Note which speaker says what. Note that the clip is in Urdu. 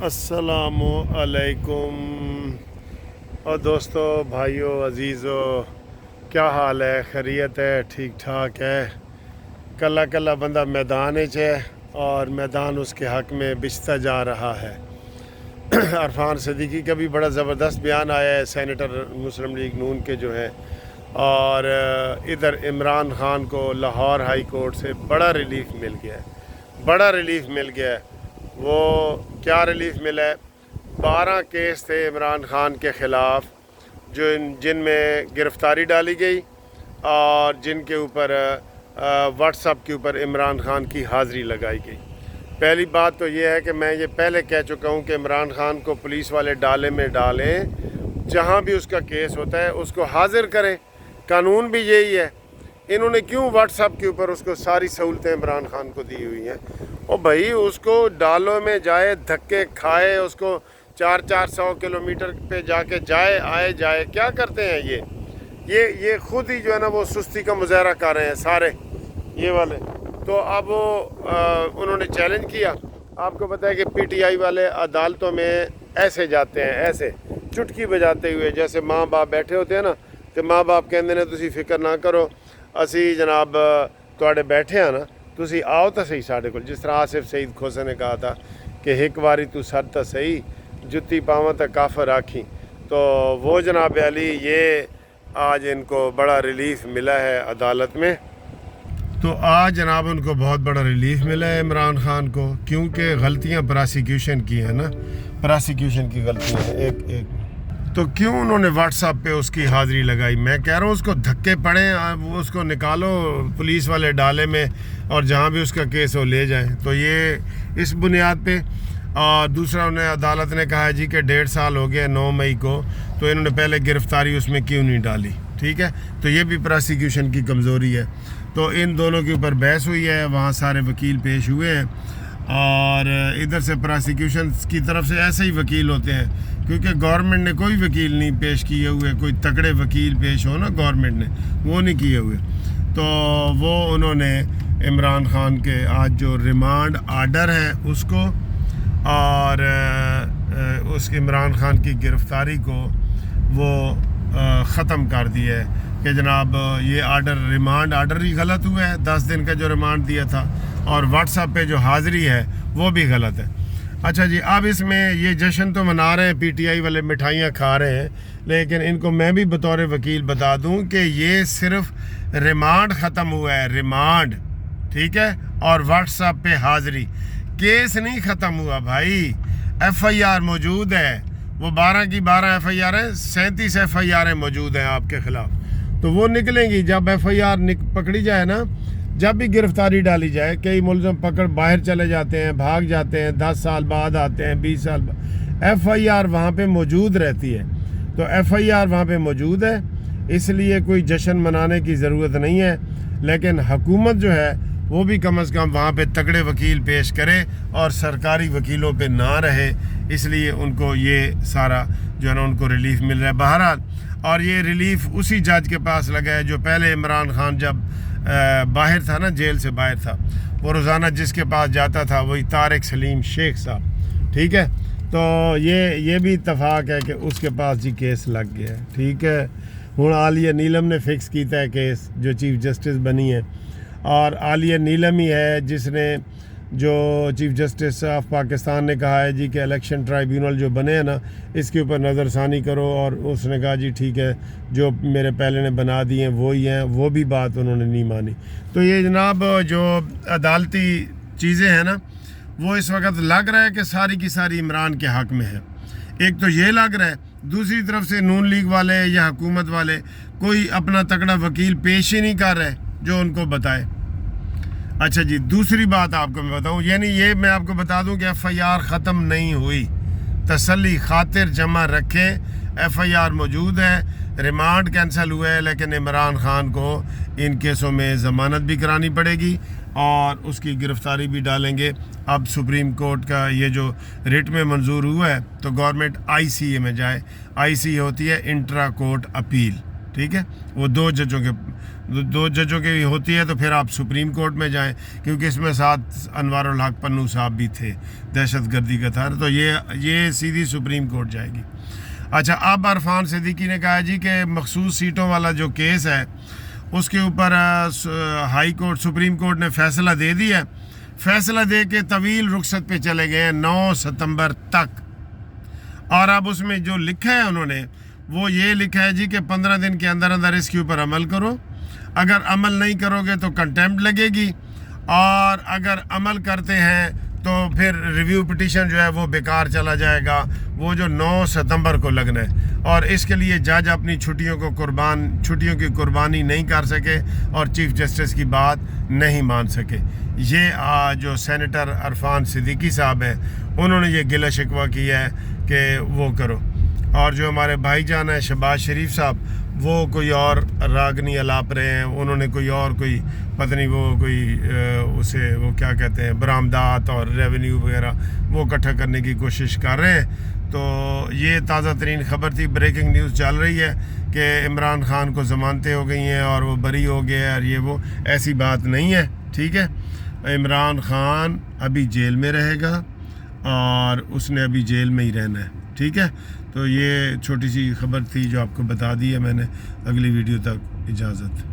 Speaker 1: السلام علیکم اور دوستو، بھائیوں، عزیزو، کیا حال ہے؟ خیریت ہے؟ ٹھیک ٹھاک ہے؟ کلا کلا بندہ میدان ہے اور میدان اس کے حق میں بچتا جا رہا ہے۔ عرفان صدیقی کا بھی بڑا زبردست بیان آیا ہے، سینیٹر مسلم لیگ نون کے جو ہے، اور ادھر عمران خان کو لاہور ہائی کورٹ سے بڑا ریلیف مل گیا ہے، بڑا ریلیف مل گیا ہے۔ وہ کیا ریلیف ملا ہے؟ 12 کیس تھے عمران خان کے خلاف جن میں گرفتاری ڈالی گئی اور جن کے اوپر واٹس ایپ کے اوپر عمران خان کی حاضری لگائی گئی۔ پہلی بات تو یہ ہے کہ میں یہ پہلے کہہ چکا ہوں کہ عمران خان کو پولیس والے ڈالے میں ڈالیں، جہاں بھی اس کا کیس ہوتا ہے اس کو حاضر کریں، قانون بھی یہی ہے۔ انہوں نے کیوں واٹس ایپ کے اوپر اس کو ساری سہولتیں عمران خان کو دی ہوئی ہیں؟ او بھائی، اس کو ڈالوں میں جائے، دھکے کھائے، اس کو 400 کلومیٹر پہ جا کے جائے، کیا کرتے ہیں یہ خود ہی جو ہے نا وہ سستی کا مظاہرہ کر رہے ہیں سارے یہ والے۔ تو اب وہ انہوں نے چیلنج کیا۔ آپ کو پتہ ہے کہ پی ٹی آئی والے عدالتوں میں ایسے جاتے ہیں، ایسے چٹکی بجاتے ہوئے، جیسے ماں باپ بیٹھے ہوتے ہیں نا، تو ماں باپ کہندے نے تسی فکر نہ کرو، اسی جناب تواڈے بیٹھے ہیں نا، تسی آؤ تو صحیح ساڈے کول۔ جس طرح آصف سعید کھوسے نے کہا تھا کہ ایک واری تو سر تو صحیح، جتی پاواں تو کافر آکھی۔ تو وہ جناب علی، یہ آج ان کو بڑا ریلیف ملا ہے عدالت میں۔ تو آج جناب ان کو بہت بڑا ریلیف ملا ہے عمران خان کو، کیونکہ غلطیاں پراسیکیوشن کی ہیں نا، پراسیکیوشن کی غلطیاں ہیں ایک۔ تو کیوں انہوں نے واٹس ایپ پہ اس کی حاضری لگائی؟ میں کہہ رہا ہوں اس کو دھکے پڑیں، اس کو نکالو پولیس والے ڈالے میں، اور جہاں بھی اس کا کیس ہو لے جائیں۔ تو یہ اس بنیاد پہ، اور دوسرا انہیں عدالت نے کہا جی کہ 1.5 سال ہو گیا 9 مئی کو، تو انہوں نے پہلے گرفتاری اس میں کیوں نہیں ڈالی؟ ٹھیک ہے، تو یہ بھی پراسیکیوشن کی کمزوری ہے۔ تو ان دونوں کے اوپر بحث ہوئی ہے، وہاں سارے وکیل پیش ہوئے ہیں، اور ادھر سے پراسیکیوشن کی طرف سے ایسے ہی وکیل ہوتے ہیں، کیونکہ گورنمنٹ نے کوئی وکیل نہیں پیش کیے ہوئے، کوئی تکڑے وکیل پیش ہو نا گورنمنٹ نے، وہ نہیں کیے ہوئے۔ تو وہ انہوں نے عمران خان کے آج جو ریمانڈ آرڈر ہے اس کو، اور اس عمران خان کی گرفتاری کو وہ ختم کر دیا ہے کہ جناب یہ آرڈر، ریمانڈ آرڈر ہی غلط ہوا ہے، 10 دن کا جو ریمانڈ دیا تھا، اور واٹس ایپ پہ جو حاضری ہے وہ بھی غلط ہے۔ اچھا جی، اب اس میں یہ جشن تو منا رہے ہیں، پی ٹی آئی والے مٹھائیاں کھا رہے ہیں، لیکن ان کو میں بھی بطور وکیل بتا دوں کہ یہ صرف ریمانڈ ختم ہوا ہے، ریمانڈ، ٹھیک ہے، اور واٹس ایپ پہ حاضری، کیس نہیں ختم ہوا بھائی۔ ایف آئی آر موجود ہے، وہ 12 کی 12 ایف آئی آر ہیں، 37 ایف آئی آر موجود ہیں آپ کے خلاف، تو وہ نکلیں گی جب ایف آئی آر پکڑی جائے نا، جب بھی گرفتاری ڈالی جائے۔ کئی ملزم پکڑ باہر چلے جاتے ہیں، بھاگ جاتے ہیں، 10 سال بعد آتے ہیں، 20 سال بعد، ایف آئی آر وہاں پہ موجود رہتی ہے۔ تو ایف آئی آر وہاں پہ موجود ہے، اس لیے کوئی جشن منانے کی ضرورت نہیں ہے، لیکن حکومت جو ہے وہ بھی کم از کم وہاں پہ تگڑے وکیل پیش کرے اور سرکاری وکیلوں پہ نہ رہے، اس لیے ان کو یہ سارا جو ہے نا ان کو ریلیف مل رہا ہے بہرحال۔ اور یہ ریلیف اسی جج کے پاس لگا ہے جو پہلے عمران خان جب باہر تھا نا، جیل سے باہر تھا، وہ روزانہ جس کے پاس جاتا تھا وہی طارق سلیم شیخ صاحب، ٹھیک ہے۔ تو یہ بھی اتفاق ہے کہ اس کے پاس جی کیس لگ گیا ہے، ٹھیک ہے۔ ہوں عالیہ نیلم نے فکس کیتا ہے کیس، جو چیف جسٹس بنی ہے، اور عالیہ نیلم ہی ہے جس نے، جو چیف جسٹس آف پاکستان نے کہا ہے جی کہ الیکشن ٹرائیبیونل جو بنے ہیں نا، اس کے اوپر نظر ثانی کرو، اور اس نے کہا جی ٹھیک ہے، جو میرے پہلے نے بنا دی ہیں وہی ہیں، وہ بھی بات انہوں نے نہیں مانی۔ تو یہ جناب جو عدالتی چیزیں ہیں نا، وہ اس وقت لگ رہا ہے کہ ساری کی ساری عمران کے حق میں ہے۔ ایک تو یہ لگ رہا ہے، دوسری طرف سے نون لیگ والے یا حکومت والے کوئی اپنا تکڑا وکیل پیش ہی نہیں کر رہے جو ان کو بتائے۔ اچھا جی، دوسری بات آپ کو میں بتاؤں، یعنی یہ میں آپ کو بتا دوں کہ ایف آئی آر ختم نہیں ہوئی، تسلی خاطر جمع رکھیں، ایف آئی آر موجود ہے، ریمانڈ کینسل ہوا ہے، لیکن عمران خان کو ان کیسوں میں ضمانت بھی کرانی پڑے گی اور اس کی گرفتاری بھی ڈالیں گے۔ اب سپریم کورٹ کا یہ جو ریٹ میں منظور ہوا ہے، تو گورنمنٹ آئی سی اے میں جائے، آئی سی اے ہوتی ہے انٹرا کورٹ اپیل، ٹھیک ہے، وہ دو ججوں کی ہوتی ہے تو پھر آپ سپریم کورٹ میں جائیں، کیونکہ اس میں ساتھ انوار الحق پنو صاحب بھی تھے، دہشت گردی کا تھا، تو یہ سیدھی سپریم کورٹ جائے گی۔ اچھا، اب عرفان صدیقی نے کہا جی کہ مخصوص سیٹوں والا جو کیس ہے اس کے اوپر ہائی کورٹ سپریم کورٹ نے فیصلہ دے دیا، فیصلہ دے کے طویل رخصت پہ چلے گئے ہیں 9 ستمبر تک، اور اب اس میں جو لکھا ہے انہوں نے وہ یہ لکھا ہے جی کہ 15 دن کے اندر اندر اس کے اوپر عمل کرو، اگر عمل نہیں کرو گے تو کنٹیمپٹ لگے گی، اور اگر عمل کرتے ہیں تو پھر ریویو پٹیشن جو ہے وہ بیکار چلا جائے گا، وہ جو 9 ستمبر کو لگنا ہے، اور اس کے لیے جج اپنی چھٹیوں کی قربانی نہیں کر سکے اور چیف جسٹس کی بات نہیں مان سکے۔ یہ جو سینیٹر عرفان صدیقی صاحب ہیں انہوں نے یہ گلہ شکوہ کیا ہے کہ وہ کرو، اور جو ہمارے بھائی جان ہیں شہباز شریف صاحب وہ کوئی اور راگنی الاپ رہے ہیں، انہوں نے کوئی پتہ نہیں وہ اسے وہ کیا کہتے ہیں برآمدات اور ریونیو وغیرہ وہ اکٹھا کرنے کی کوشش کر رہے ہیں۔ تو یہ تازہ ترین خبر تھی، بریکنگ نیوز چل رہی ہے کہ عمران خان کو ضمانتیں ہو گئی ہیں اور وہ بری ہو گئے اور یہ وہ، ایسی بات نہیں ہے، ٹھیک ہے۔ عمران خان ابھی جیل میں رہے گا اور اس نے ابھی جیل میں ہی رہنا ہے، ٹھیک ہے۔ تو یہ چھوٹی سی خبر تھی جو آپ کو بتا دی ہے میں نے۔ اگلی ویڈیو تک اجازت۔